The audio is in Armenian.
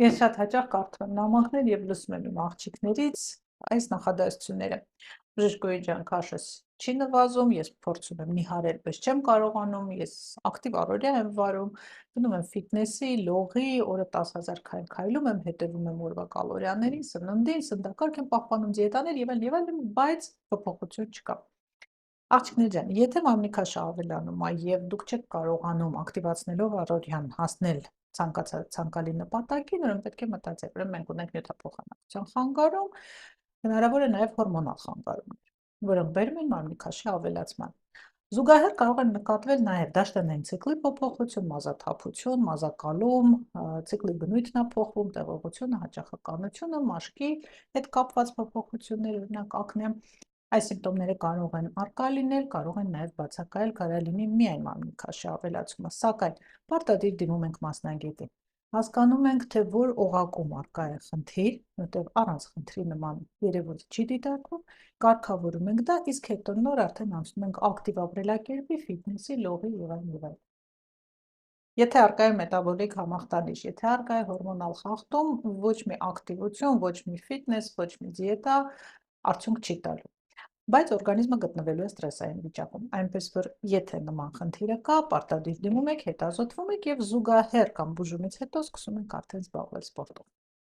Ես շատ հաճախ կարդում եմ նամակներ եւ լսում եմ իմ աղջիկներից այս նախադասությունները. «Բժշկուհի ջան, քաշս չի նվազում, ես փորձում եմ նիհարել, բայց չեմ կարողանում, ես ակտիվ առօրյա եմ վարում, գնում եմ ֆիթնեսի, լողի, օրը 10,000 քայլ քայլում եմ, հետևում եմ օրվա կալորիաներին, սննդին, սննդակարգ եմ պահպանում, դիետաներ եւ այլն, բայց փոփոխություն չկա»։ Աղջիկներ ջան, եթե մամլիքաշը ավելանում է եւ դուք չեք կարողանում ակտիվացնելով առօրյան հասնել ցանկացած ցանկալի նպատակին, ուրեմն պետք է մտածել, ուրեմն մենք ունենք նյութափոխանակության խանգարում, հնարավոր է նաեւ հորմոնալ խանգարումներ, որոնք բերում են մամլիքաշի ավելացման։ Զուգահեռ կարող են նկատվել նաև դաշտանային ցիկլի փոփոխություն, մազաթափություն, մազակալում, ցիկլի բնույթն է փոխվում, տևողությունը, հաճախականությունը, մաշկի հետ կապված փոփոխություններ, օրինակ ակնե, այս սիմպտոմները կարող են առկա լինել, կարող են նաև բացակայել, կարող լինի միայն մամլիքաշի ավելացումը, սակայն պարտադիր դիմում ենք մասնագետի։ Հասկանում ենք, թե որ օղակում առկա է խնդիր, որտեղ առանց խնդրի նման երևույթ չի դիտարկվում, կարգավորում ենք դա, իսկ հետո նոր արդեն անցնում ենք ակտիվ ապրելակերպի, ֆիթնեսի, լողի եւ այլն եւ այլն։ Եթե առկա է մետաբոլիկ համախտանիշ, եթե առկա է հորմոնալ խախտում, ոչ մի ակտիվություն, ոչ մի ֆիթնես, ոչ մի դիետա արդյունք չի տալու։ Բայց օրգանիզմը գտնվելու է ստրեսային վիճակում, այնպես որ եթե նման խնդիրը կա, պարտադիր դիմում եք, հետազոտվում եք եւ զուգահեռ կամ բուժումից հետո սկսում եք արդեն զբաղվել սպորտով։